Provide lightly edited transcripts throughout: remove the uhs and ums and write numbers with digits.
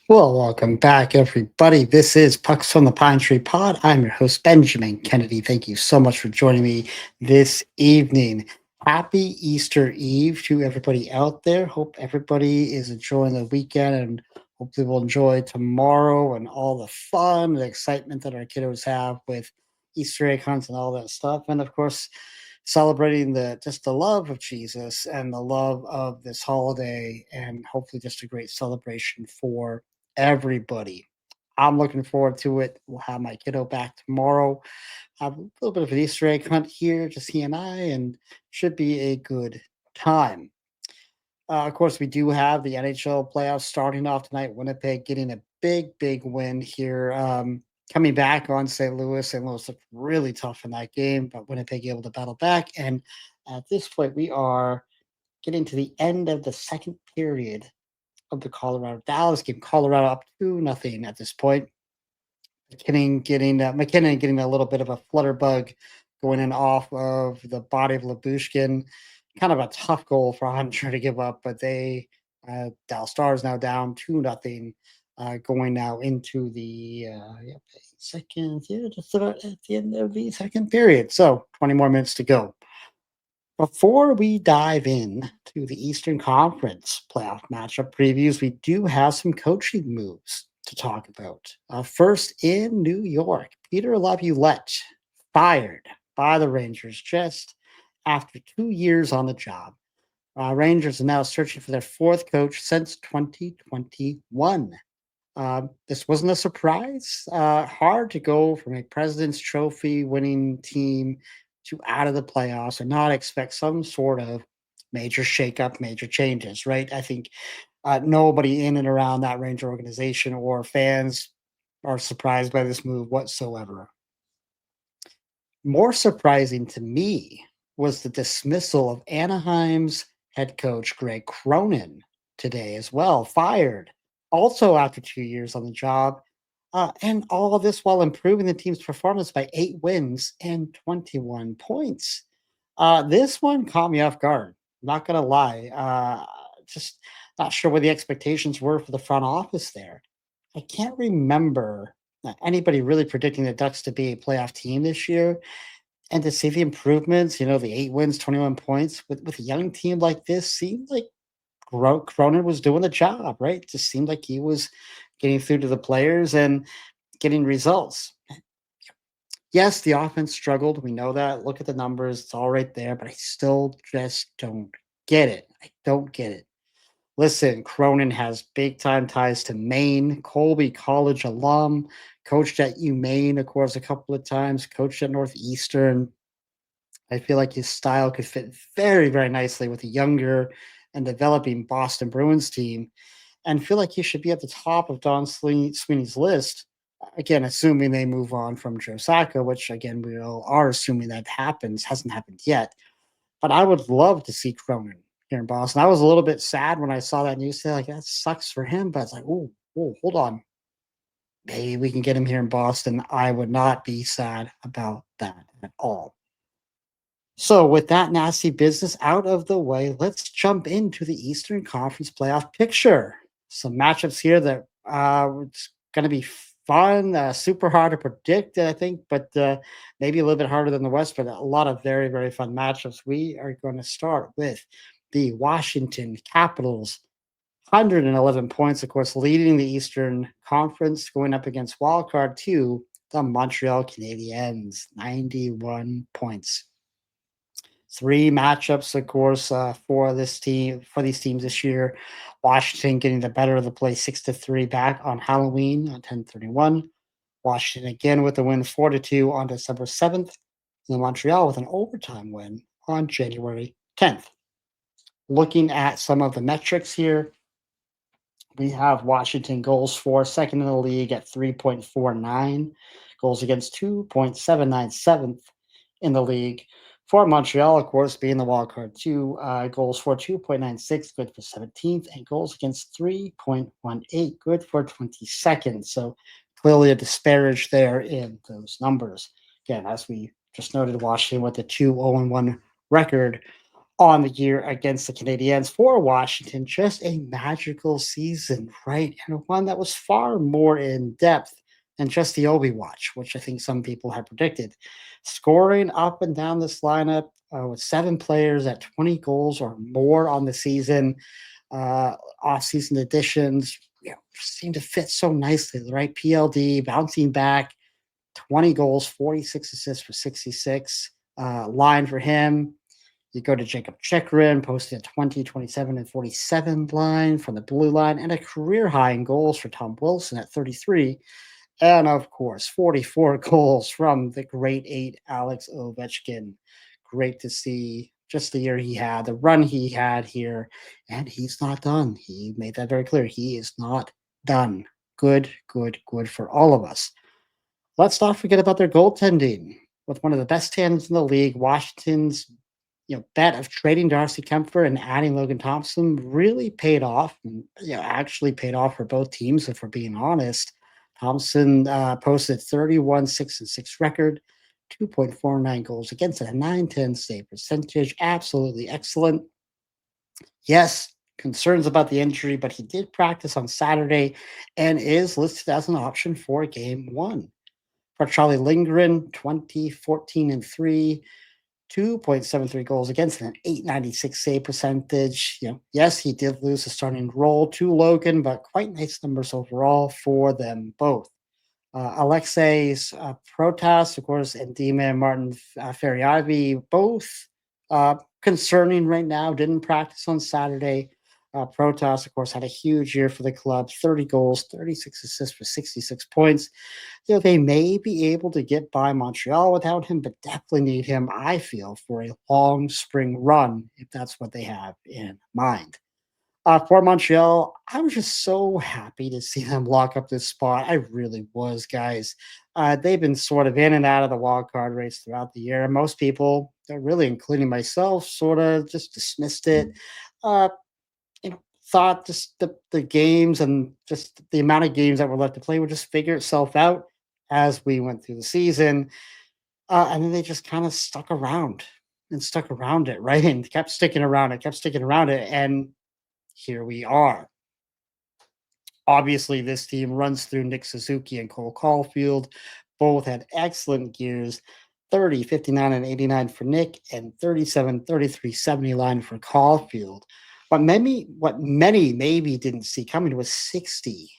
Well, welcome back, everybody. This is Pucks from the Pine Tree Pod. I'm your host, Benjamin Kennedy. Thank you so much for joining me this evening. Happy Easter Eve to everybody out there. Hope everybody is enjoying the weekend and hopefully we'll enjoy tomorrow and all the fun and excitement that our kiddos have with Easter egg hunts and all that stuff. And of course, celebrating the love of Jesus and the love of this holiday and hopefully just a great celebration for everybody. I'm looking forward to it. We'll have my kiddo back tomorrow. Have a little bit of an Easter egg hunt here, just he and I, and should be a good time. Of course, we do have the NHL playoffs starting off tonight. Winnipeg getting a big win here. Coming back on St. Louis. St. Louis looked really tough in that game, but Winnipeg able to battle back. And at this point, we are getting to the end of the second period of the Colorado Dallas game. Colorado up 2-0 at this point. McKinnon getting a little bit of a flutter bug going in off of the body of Lyubushkin. Kind of a tough goal for Hunter to give up, but Dallas Stars now down 2-0, going now into the second, just about at the end of the second period. So 20 more minutes to go. Before we dive in to the Eastern Conference playoff matchup previews, we do have some coaching moves to talk about. First, in New York, Peter Laviolette fired by the Rangers just after 2 years on the job. Rangers are now searching for their fourth coach since 2021. This wasn't a surprise. Hard to go from a President's Trophy winning team to out of the playoffs and not expect some sort of major shakeup, major changes, right? I think nobody in and around that Ranger organization or fans are surprised by this move whatsoever. More surprising to me was the dismissal of Anaheim's head coach Greg Cronin today as well, fired also after 2 years on the job. And all of this while improving the team's performance by 8 wins and 21 points. This one caught me off guard. Not going to lie. Just not sure what the expectations were for the front office there. I can't remember anybody really predicting the Ducks to be a playoff team this year. And to see the improvements, the 8 wins, 21 points with a young team like this seemed like Cronin was doing the job, right? It just seemed like he was getting through to the players and getting results. Yes, the offense struggled. We know that. Look at the numbers. It's all right there, but I still just don't get it. I don't get it. Listen, Cronin has big time ties to Maine, Colby College alum, coached at UMaine, of course, a couple of times, coached at Northeastern. I feel like his style could fit very nicely with a younger and developing Boston Bruins team, and feel like he should be at the top of Don Sweeney's list. Again, assuming they move on from Joe Sacco, which again we all are assuming that happens, hasn't happened yet. But I would love to see Cronin here in Boston. I was a little bit sad when I saw that news today. Like that sucks for him, but it's like, oh, hold on, maybe we can get him here in Boston. I would not be sad about that at all. So, with that nasty business out of the way, let's jump into the Eastern Conference playoff picture. Some matchups here that it's going to be fun, super hard to predict, I think, but maybe a little bit harder than the West, but a lot of very fun matchups. We are going to start with the Washington Capitals, 111 points, of course, leading the Eastern Conference, going up against wildcard two, the Montreal Canadiens, 91 points. Three matchups, of course, for these teams this year. Washington getting the better of the play 6-3 back on Halloween on 10/31. Washington again with a win 4-2 on December 7th. And Montreal with an overtime win on January 10th. Looking at some of the metrics here, we have Washington goals for second in the league at 3.49, goals against 2.797 in the league. For Montreal, of course, being the wild card two, goals for 2.96, good for 17th, and goals against 3.18, good for 22nd. So clearly a disparage there in those numbers. Again, as we just noted, Washington with a 2-0-1 record on the year against the Canadiens for Washington. Just a magical season, right? And one that was far more in depth than just the Obi watch, which I think some people had predicted. Scoring up and down this lineup with seven players at 20 goals or more on the season, off-season additions, seem to fit so nicely, right? PLD bouncing back, 20 goals, 46 assists for 66. Line for him, you go to Jacob Chikrin, posted a 20, 27, and 47 line from the blue line, and a career high in goals for Tom Wilson at 33. And of course, 44 goals from the great eight, Alex Ovechkin. Great to see just the year he had, the run he had here. And he's not done. He made that very clear. He is not done. Good, good, good for all of us. Let's not forget about their goaltending. With one of the best tandems in the league, Washington's bet of trading Darcy Kempfer and adding Logan Thompson really paid off. And, actually paid off for both teams, if we're being honest. Thompson posted 31 6-6 record, 2.49 goals against, and a 910 save percentage. Absolutely excellent. Yes, concerns about the injury, but he did practice on Saturday and is listed as an option for game one. For Charlie Lindgren, 2014 and 3, 2.73 goals against and an 896 save percentage. Yes, he did lose the starting role to Logan, but quite nice numbers overall for them both. Alexei's Protas, of course, and Dima and Martin Feriavi, both concerning right now, didn't practice on Saturday. Protas, of course, had a huge year for the club, 30 goals, 36 assists for 66 points. They may be able to get by Montreal without him, but definitely need him, I feel, for a long spring run, if that's what they have in mind. For Montreal, I was just so happy to see them lock up this spot. I really was, guys. They've been sort of in and out of the wild card race throughout the year. Most people, really including myself, sort of just dismissed it. Uh, Thought just the games and just the amount of games that were left to play would just figure itself out as we went through the season. And then they just kind of stuck around and stuck around it, right? And kept sticking around it, kept sticking around it. And here we are. Obviously, this team runs through Nick Suzuki and Cole Caulfield. Both had excellent years, 30, 59, and 89 for Nick, and 37, 33, 79 for Caulfield. What many maybe didn't see coming was 60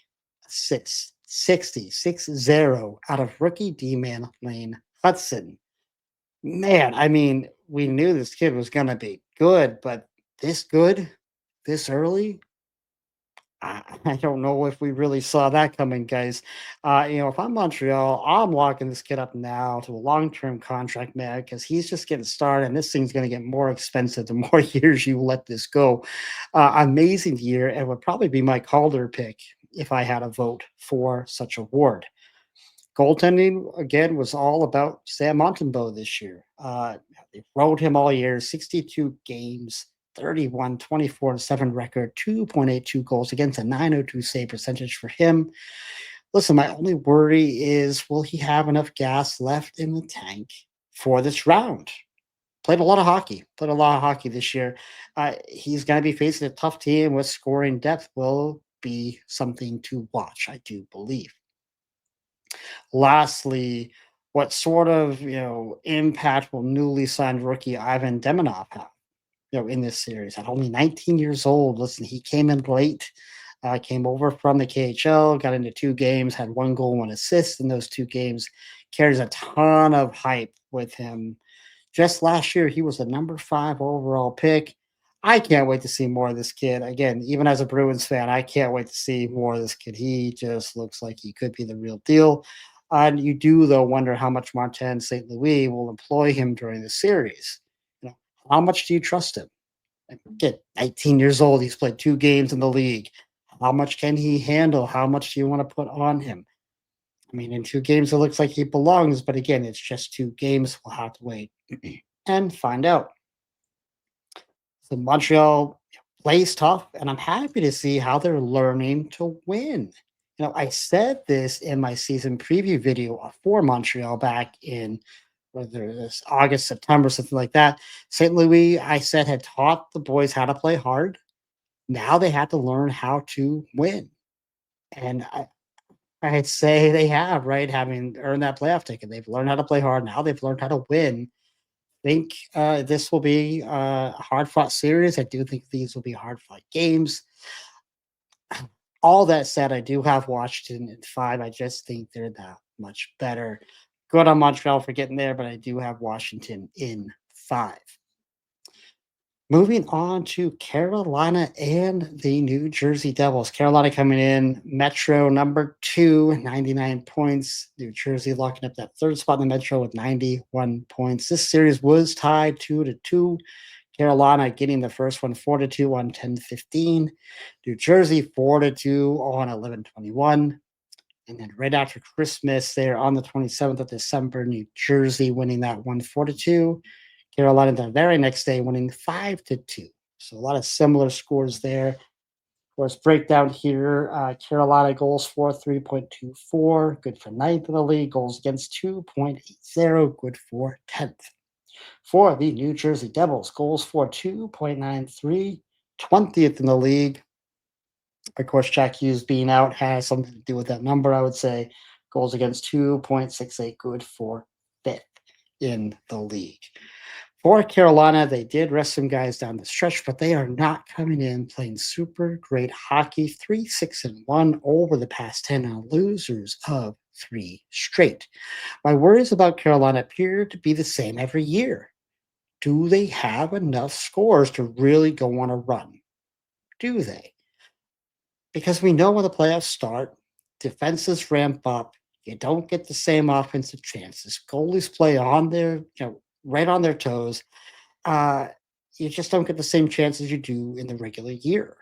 out of rookie D-man Lane Hutson. Man, I mean, we knew this kid was going to be good, this good, this early, I don't know if we really saw that coming, guys. If I'm Montreal, I'm locking this kid up now to a long-term contract, man, because he's just getting started, and this thing's going to get more expensive the more years you let this go. Amazing year, and would probably be my Calder pick if I had a vote for such award. Goaltending, again, was all about Sam Montembeault this year. They rode him all year, 62 games, 31, 24, and 7 record, 2.82 goals against, a 902 save percentage for him. Listen, my only worry is will he have enough gas left in the tank for this round? Played a lot of hockey this year. He's going to be facing a tough team with scoring depth, will be something to watch, I do believe. Lastly, what sort of impact will newly signed rookie Ivan Demonov have? In this series at only 19 years old. Listen, he came in late, came over from the KHL, got into 2 games, had 1 goal, 1 assist in those 2 games. Carries a ton of hype with him. Just last year, he was the number 5 overall pick. I can't wait to see more of this kid. Again, even as a Bruins fan, I can't wait to see more of this kid. He just looks like he could be the real deal. And you do, though, wonder how much Martin St. Louis will employ him during the series. How much do you trust him? Again, 19 years old. He's played 2 games in the league. How much can he handle? How much do you want to put on him? I mean, in 2 games, it looks like he belongs, but again, it's just 2 games. We'll have to wait and find out. So Montreal plays tough, and I'm happy to see how they're learning to win. I said this in my season preview video for Montreal back in whether it's August, September, something like that. St. Louis, I said, had taught the boys how to play hard. Now they had to learn how to win. And I'd say they have, right? Having earned that playoff ticket, they've learned how to play hard. Now they've learned how to win. Think this will be a hard fought series. I do think these will be hard fought games. All that said, I do have Washington in 5. I just think they're that much better. Good on Montreal for getting there, but I do have Washington in 5. Moving on to Carolina and the New Jersey Devils. Carolina coming in Metro number 2, 99 points. New Jersey locking up that third spot in the Metro with 91 points. This series was tied 2-2. Carolina getting the first one 4-2 on 10-15. New Jersey 4-2 on 11-21. And then right after Christmas, there on the 27th of December, New Jersey winning that one 4-2. Carolina the very next day winning 5-2. So a lot of similar scores there. Of course, breakdown here. Carolina goals for 3.24, good for ninth in the league. Goals against 2.80, good for 10th. For the New Jersey Devils, goals for 2.93, 20th in the league. Of course, Jack Hughes being out has something to do with that number, I would say. Goals against 2.68, good for 5th in the league. For Carolina, they did rest some guys down the stretch, but they are not coming in playing super great hockey. 3-6-1 over the past 10 and losers of 3 straight. My worries about Carolina appear to be the same every year. Do they have enough scores to really go on a run? Do they? Because we know when the playoffs start, defenses ramp up. You don't get the same offensive chances. Goalies play on their, right on their toes. Uh, you just don't get the same chances you do in the regular year.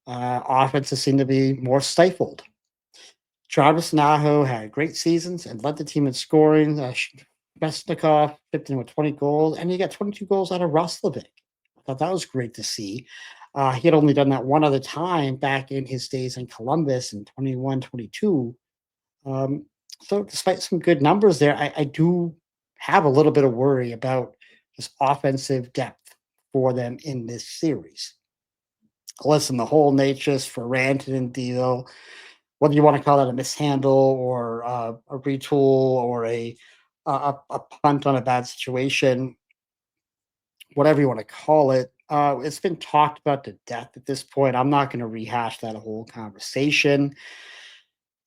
Offenses seem to be more stifled. Travis Naho had great seasons and led the team in scoring. Mesnikov tipped in with 20 goals, and he got 22 goals out of Roslovic. I thought that was great to see. He had only done that one other time back in his days in Columbus in 21-22. Um, so despite some good numbers there, I do have a little bit of worry about just offensive depth for them in this series. Listen, the whole Natchez for Rantanen deal, whether you want to call that a mishandle or a retool or a punt on a bad situation, whatever you want to call it, it's been talked about to death at this point. I'm not going to rehash that whole conversation.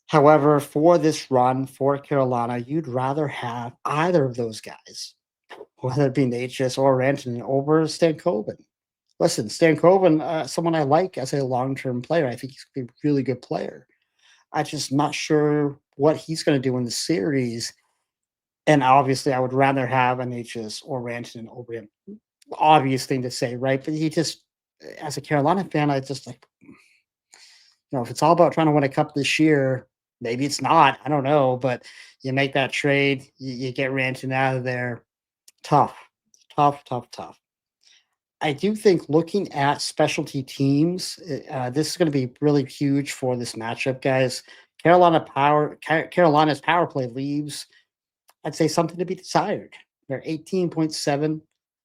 However, for this run for Carolina, you'd rather have either of those guys, whether it be Natchez or Rantanen, over Stankoven. Listen, Stankoven, someone I like as a long-term player. I think he's a really good player. I'm just not sure what he's going to do in the series. And obviously, I would rather have a Natchez or Rantanen over him. Obvious thing to say, right? But he just, as a Carolina fan, I just like, if it's all about trying to win a cup this year, maybe it's not. I don't know. But you make that trade, you get Rantanen out of there. Tough, tough, tough, tough. I do think looking at specialty teams, this is going to be really huge for this matchup, guys. Carolina's power play leaves, I'd say, something to be desired. They're 18.7,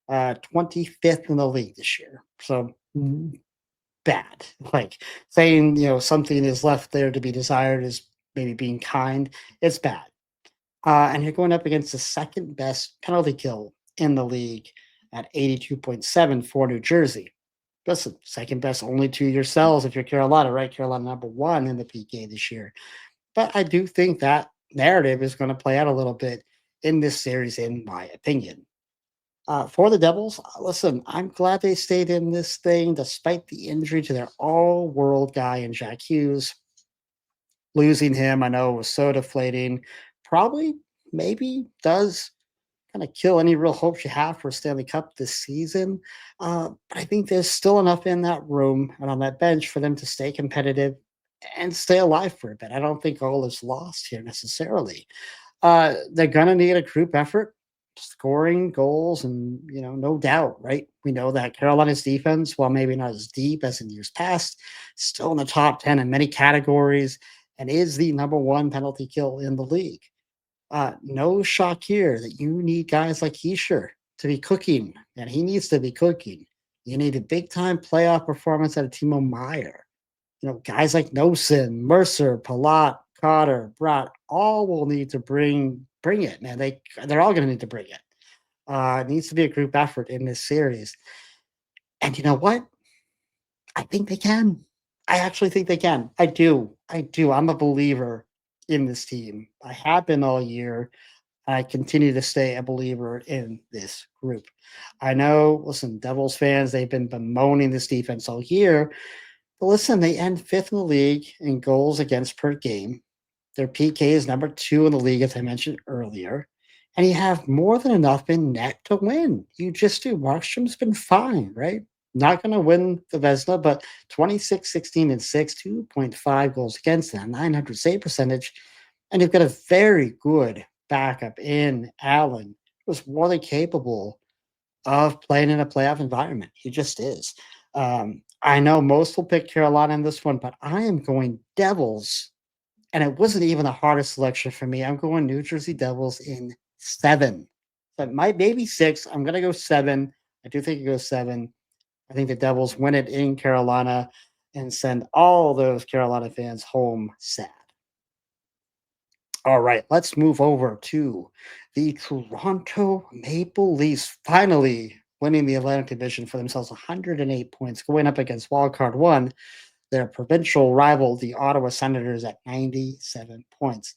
25th in the league this year. So bad. Like saying, something is left there to be desired is maybe being kind. It's bad. And you're going up against the second best penalty kill in the league at 82.7 for New Jersey. Listen, second best only to yourselves if you're Carolina, right? Carolina number 1 in the PK this year. But I do think that narrative is going to play out a little bit in this series, in my opinion. For the Devils, listen, I'm glad they stayed in this thing despite the injury to their all-world guy in Jack Hughes. Losing him, I know, was so deflating. Probably, maybe does kind of kill any real hopes you have for Stanley Cup this season. But I think there's still enough in that room and on that bench for them to stay competitive and stay alive for a bit. I don't think all is lost here necessarily. They're gonna need a group effort, scoring goals, and no doubt, right? We know that Carolina's defense, while maybe not as deep as in years past, still in the top 10 in many categories and is the number 1 penalty kill in the league. No shock here that you need guys like Heischer to be cooking, and he needs to be cooking. You need a big time playoff performance out of Timo Meyer. Guys like Nosen, Mercer, Palat, Cotter, Brat, all will need to bring it, man. They're all going to need to bring it. It needs to be a group effort in this series. And you know what? I think they can. I actually think they can. I do. I do. I'm a believer in this team. I have been all year. I continue to stay a believer in this group. I know, listen, Devils fans, they've been bemoaning this defense all year. But listen, they end fifth in the league in goals against per game. Their PK is number two in the league, as I mentioned earlier. And you have more than enough in net to win. You just do. Markstrom's been fine, right? Not going to win the Vesna, but 26, 16, and 6, 2.5 goals against them, 900 save percentage. And you've got a very good backup in Allen, who's more than capable of playing in a playoff environment. He just is. I know most will pick Carolina in this one, but I am going Devils, and it wasn't even the hardest selection for me. I'm going New Jersey Devils in 7. But might maybe 6. I'm gonna go 7. I do think it goes 7. I think the Devils win it in Carolina and send all those Carolina fans home sad. All right, let's move over to the Toronto Maple Leafs finally winning the Atlantic Division for themselves 108 points, going up against Wildcard One, their provincial rival, the Ottawa Senators, at 97 points.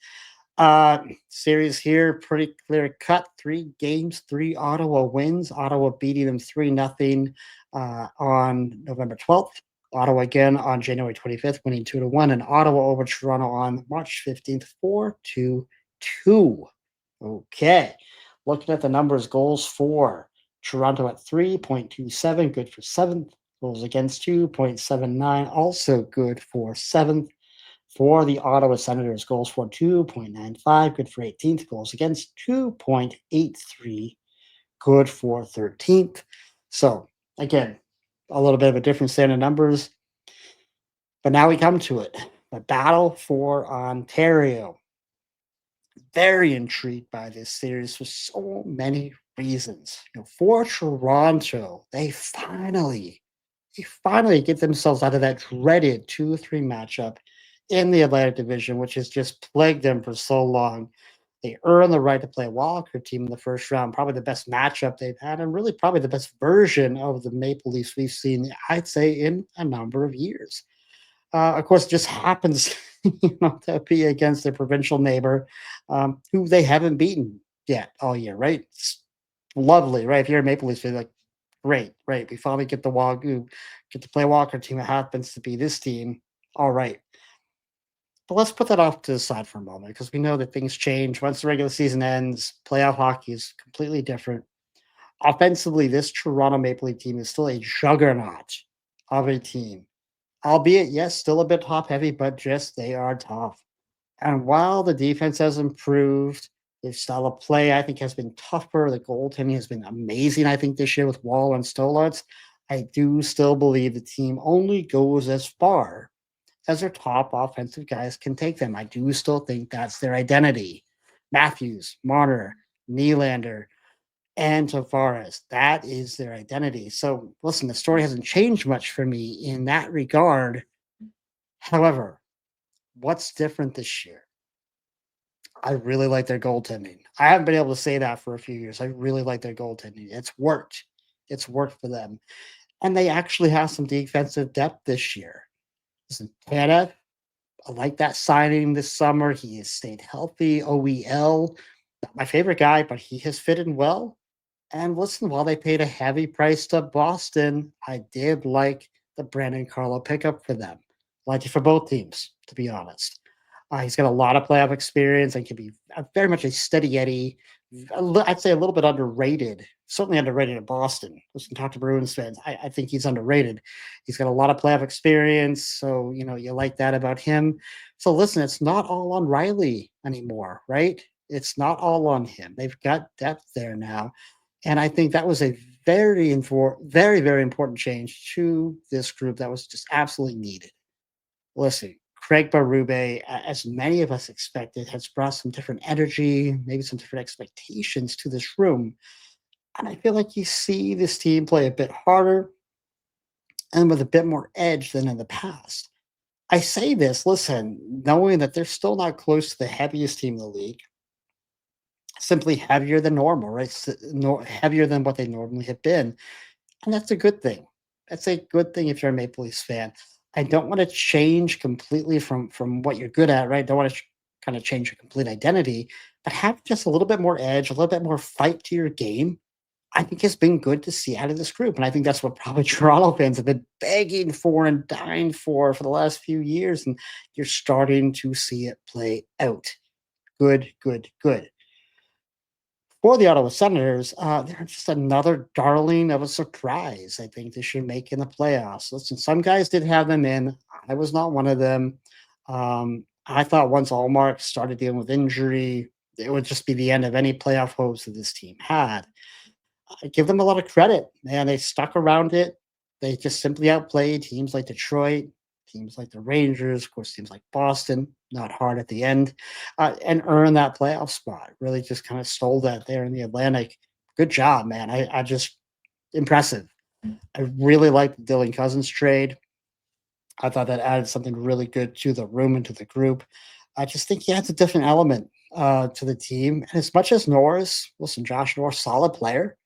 Series here, pretty clear cut. 3 games, 3 Ottawa wins. Ottawa beating them 3-0 on November 12th. Ottawa again on January 25th, winning 2-1, and Ottawa over Toronto on March 15th, 4-2. Okay. Looking at the numbers, goals for Toronto at 3.27, good for seventh. Goals against 2.79, also good for seventh. For the Ottawa Senators, goals for 2.95, good for 18th. Goals against 2.83, good for 13th. So, again, a little bit of a different set of numbers. But now we come to it. The battle for Ontario. Very intrigued by this series for so many reasons. For Toronto, they finally get themselves out of that dreaded 2-3 matchup in the Atlantic Division, which has just plagued them for so long. They earn the right to play a wildcard team in the first round, probably the best matchup they've had, and really probably the best version of the Maple Leafs we've seen, I'd say, in a number of years. Of course, it just happens, to be against their provincial neighbor, who they haven't beaten yet all year, right? It's lovely, right? If you're a Maple Leafs fan, like, great, right? We finally get to play a Walker team. It happens to be this team. All right. But let's put that off to the side for a moment because we know that things change. Once the regular season ends, playoff hockey is completely different. Offensively, this Toronto Maple Leaf team is still a juggernaut of a team. Albeit, yes, still a bit top heavy, but just they are tough. And while the defense has improved, their style of play, I think, has been tougher. The goaltending has been amazing, I think, this year with Wall and Stolarz. I do still believe the team only goes as far as their top offensive guys can take them. I do still think that's their identity. Matthews, Marner, Nylander, and Tavares. That is their identity. So, listen, the story hasn't changed much for me in that regard. However, what's different this year? I really like their goaltending. I haven't been able to say that for a few years. I really like their goaltending. It's worked. It's worked for them. And they actually have some defensive depth this year. Listen, Tanev, I like that signing this summer. He has stayed healthy. OEL, not my favorite guy, but he has fitted in well. And listen, while they paid a heavy price to Boston, I did like the Brandon Carlo pickup for them. Liked it for both teams, to be honest. He's got a lot of playoff experience and can be very much a steady Eddie. I'd say a little bit underrated, certainly underrated in Boston. Listen, talk to Bruins fans. I think he's underrated. He's got a lot of playoff experience, so you like that about him. So listen, it's not all on Riley anymore, right? It's not all on him. They've got depth there now, and I think that was a very, very important change to this group that was just absolutely needed. Listen, Craig Berube, as many of us expected, has brought some different energy, maybe some different expectations to this room. And I feel like you see this team play a bit harder and with a bit more edge than in the past. I say this, listen, knowing that they're still not close to the heaviest team in the league, simply heavier than normal, right? Heavier than what they normally have been. And that's a good thing. That's a good thing if you're a Maple Leafs fan. I don't want to change completely from what you're good at, right? Don't want to kind of change your complete identity, but have just a little bit more edge, a little bit more fight to your game. I think it's been good to see out of this group, and I think that's what probably Toronto fans have been begging for and dying for the last few years, and you're starting to see it play out. Good, good, good. For the Ottawa Senators, they're just another darling of a surprise. I think they should make in the playoffs. Listen, some guys did have them in. I was not one of them. I thought once Ullmark started dealing with injury, it would just be the end of any playoff hopes that this team had. I give them a lot of credit, man. They stuck around it. They just simply outplayed teams like Detroit, teams like the Rangers, of course, teams like Boston, not hard at the end, and earned that playoff spot. Really just kind of stole that there in the Atlantic. Good job, man. I just impressive. I really liked the Dylan Cousins trade. I thought that added something really good to the room and to the group. I just think he adds a different element to the team. And as much as Norris, listen, Josh Norris, solid player,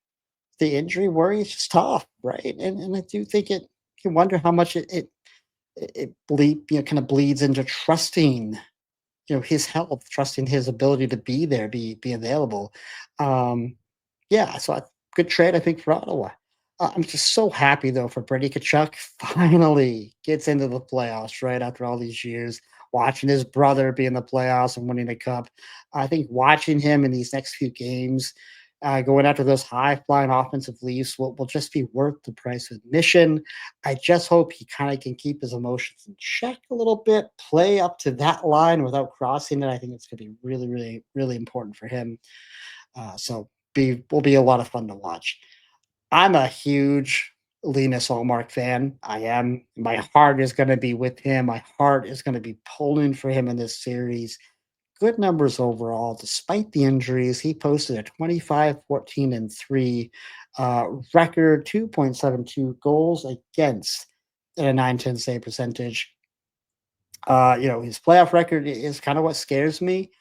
the injury worry is just tough, right? And I do think you wonder how much kind of bleeds into trusting, his health, trusting his ability to be there, be available. Um, yeah, so good trade, I think, for Ottawa. I'm just so happy though for Brady Kachuk finally gets into the playoffs right after all these years. Watching his brother be in the playoffs and winning the cup, I think watching him in these next few games, going after those high flying offensive Leafs will just be worth the price of admission. I just hope he kind of can keep his emotions in check a little bit, play up to that line without crossing it. I think it's going to be really, really, really important for him. So be will be a lot of fun to watch. I'm a huge Linus Ullmark fan. I am. My heart is going to be with him. My heart is going to be pulling for him in this series. Good numbers overall, despite the injuries. He posted a 25, 14, and 3 record, 2.72 goals against, and a 910 save percentage. His playoff record is kind of what scares me.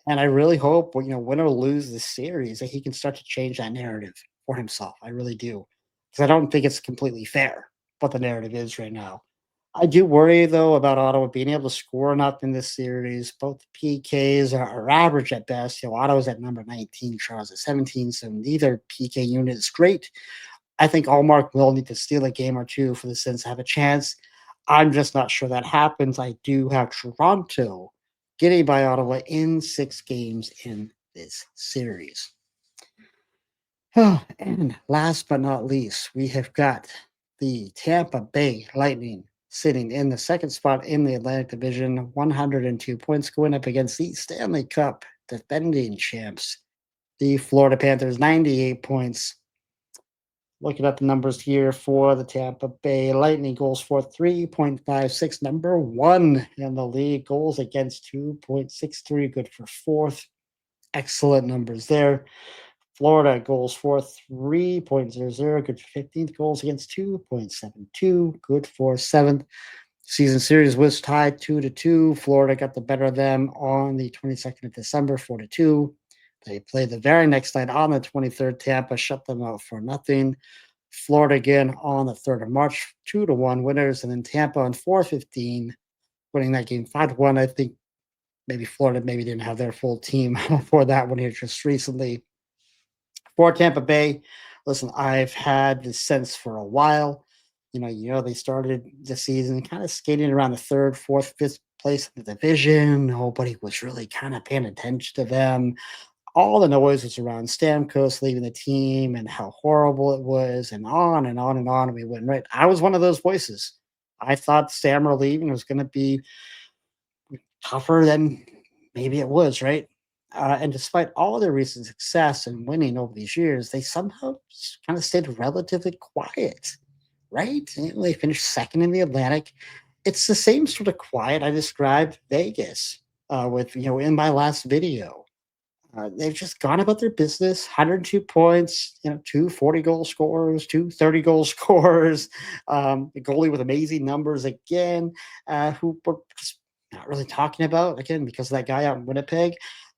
And I really hope, win or lose this series, that he can start to change that narrative for himself. I really do. Because I don't think it's completely fair what the narrative is right now. I do worry, though, about Ottawa being able to score enough in this series. Both PKs are average at best. Ottawa's at number 19, Charles at 17, so neither PK unit is great. I think Allmark will need to steal a game or two for the Sens to have a chance. I'm just not sure that happens. I do have Toronto getting by Ottawa in 6 games in this series. Oh, and last but not least, we have got the Tampa Bay Lightning sitting in the second spot in the Atlantic Division, 102 points, going up against the Stanley Cup defending champs, the Florida Panthers, 98 points. Looking at the numbers here for the Tampa Bay Lightning, goals for 3.56, number one in the league. Goals against 2.63, good for fourth. Excellent numbers there. Florida, goals for 3.00, good for 15th. Goals against 2.72, good for seventh. Season series was tied 2-2. Florida got the better of them on the 22nd of December, 4-2. They played the very next night on the 23rd. Tampa shut them out for nothing. Florida again on the 3rd of March, 2-1 winners, and then Tampa on 4/15, winning that game 5-1. I think maybe Florida didn't have their full team for that one here just recently. For Tampa Bay, listen, I've had this sense for a while. They started the season kind of skating around the third, fourth, fifth place in the division. Nobody was really kind of paying attention to them. All the noise was around Stamkos leaving the team and how horrible it was, and on and on and on. We went right. I was one of those voices. I thought Stammer leaving was going to be tougher than maybe it was, right? And despite all their recent success and winning over these years, they somehow kind of stayed relatively quiet, right? They finished second in the Atlantic. It's the same sort of quiet I described Vegas with, in my last video. They've just gone about their business. 102 points, two 40-goal scorers, two 30-goal scorers, the goalie with amazing numbers again, who we're just not really talking about again because of that guy out in Winnipeg.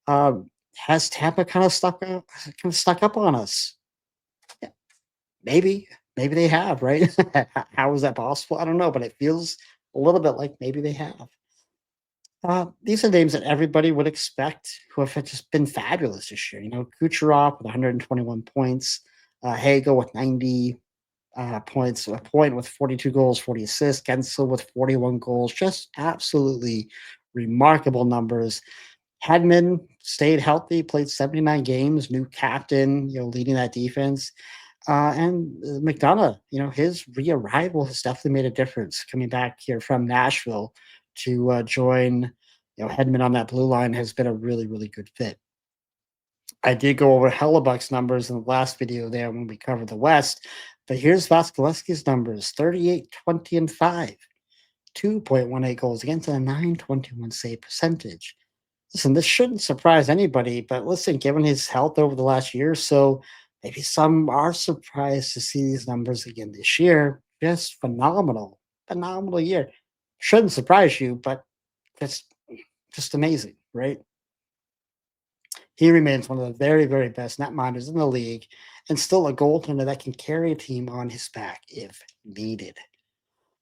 Has Tampa kind of stuck up on us? Yeah, maybe they have, right? How is that possible? I don't know, but it feels a little bit like maybe they have. These are names that everybody would expect who have just been fabulous this year. Kucherov with 121 points, Hagel with 90 points, a point with 42 goals, 40 assists, Gensel with 41 goals. Just absolutely remarkable numbers. Hedman stayed healthy, played 79 games, new captain, leading that defense. And McDonough, his rearrival has definitely made a difference coming back here from Nashville to join, Hedman on that blue line has been a really, really good fit. I did go over Hellebuck's numbers in the last video there when we covered the West, but here's Vasilevskiy's numbers 38, 20, and 5, 2.18 goals against, and a 921 save percentage. Listen, this shouldn't surprise anybody, but listen, given his health over the last year or so, maybe some are surprised to see these numbers again this year. Just phenomenal, phenomenal year. Shouldn't surprise you, but that's just amazing, right? He remains one of the very, very best netminders in the league and still a goaltender that can carry a team on his back if needed.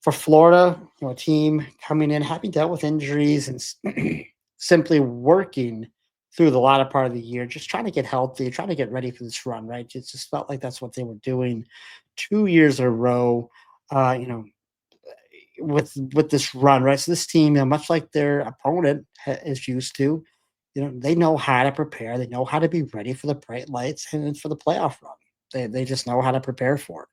For Florida, a team coming in, having dealt with injuries and simply working through the latter part of the year, just trying to get healthy, trying to get ready for this run, right? It just felt like that's what they were doing 2 years in a row, uh, you know, with this run, right? So this team, much like their opponent is used to, they know how to prepare. They know how to be ready for the bright lights and for the playoff run. They just know how to prepare for it.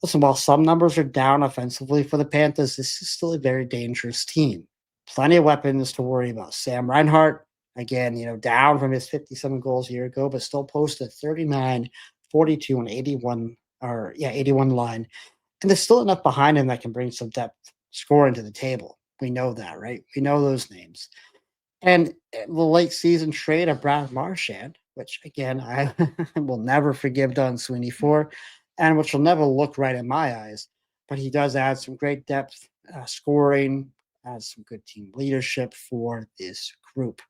Listen, while some numbers are down offensively for the Panthers, this is still a very dangerous team. Plenty of weapons to worry about. Sam Reinhart, again, down from his 57 goals a year ago, but still posted 39, 42, and 81, 81 line. And there's still enough behind him that can bring some depth scoring to the table. We know that, right? We know those names. And the late season trade of Brad Marchand, which again I will never forgive Don Sweeney for, and which will never look right in my eyes. But he does add some great depth, scoring, adds some good team leadership for this group.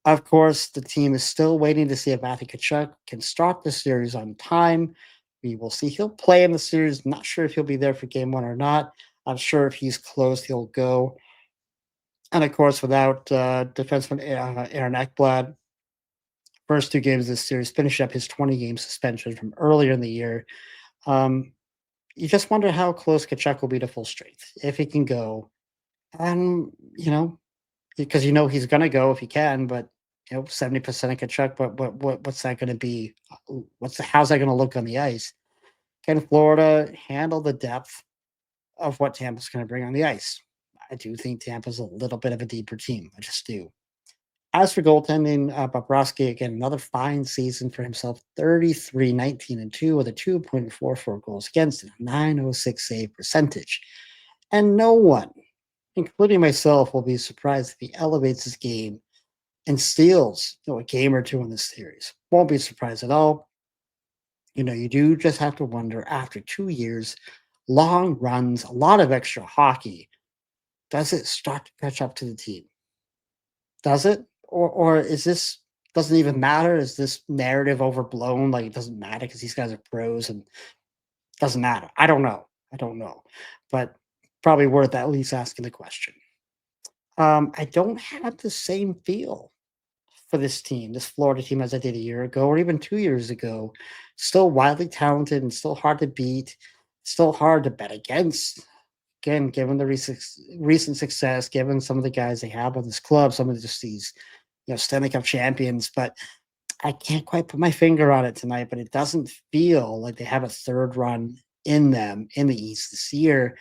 Of course, the team is still waiting to see if Matthew Tkachuk can start the series on time. We will see. He'll play in the series. Not sure if he'll be there for game one or not. I'm sure if he's close, he'll go. And of course, without defenseman Aaron Ekblad, first two games of this series, finished up his 20-game suspension from earlier in the year. Um, you just wonder how close Kachuk will be to full strength, if he can go. And, because he's going to go if he can, but 70% of Kachuk, but what's that going to be? How's that going to look on the ice? Can Florida handle the depth of what Tampa's going to bring on the ice? I do think Tampa's a little bit of a deeper team. I just do. As for goaltending, Bobrovsky, again, another fine season for himself 33, 19, and 2 with a 2.44 goals against and a 906 save percentage. And no one, including myself, will be surprised if he elevates his game and steals a game or two in this series. Won't be surprised at all. You do just have to wonder after 2 years, long runs, a lot of extra hockey, does it start to catch up to the team? Does it? Or is this doesn't even matter? Is this narrative overblown? Like it doesn't matter because these guys are pros and doesn't matter. I don't know. I don't know. But probably worth at least asking the question. I don't have the same feel for this team, this Florida team, as I did a year ago or even 2 years ago. Still wildly talented and still hard to beat, still hard to bet against. Again, given the recent success, given some of the guys they have on this club, some of just these Stanley Cup champions, but I can't quite put my finger on it tonight, but it doesn't feel like they have a third run in them in the East this year.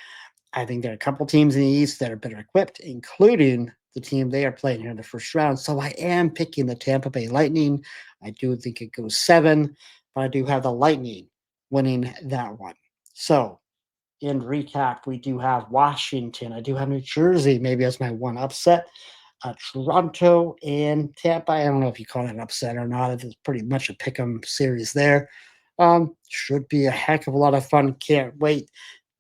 I think there are a couple teams in the East that are better equipped, including the team they are playing here in the first round. So I am picking the Tampa Bay Lightning. I do think it goes 7, but I do have the Lightning winning that one. So in recap, we do have Washington. I do have New Jersey maybe as my one upset. Toronto and Tampa. I don't know if you call it an upset or not. It's pretty much a pick 'em series there. Should be a heck of a lot of fun. Can't wait.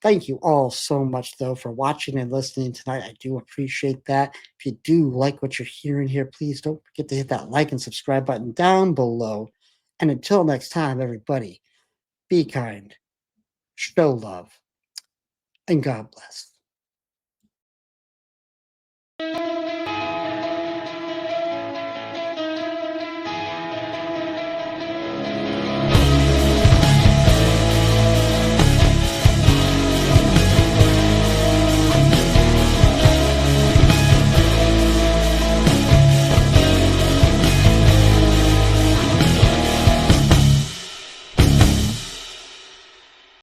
Thank you all so much, though, for watching and listening tonight. I do appreciate that. If you do like what you're hearing here, please don't forget to hit that like and subscribe button down below. And until next time, everybody, be kind, show love, and God bless.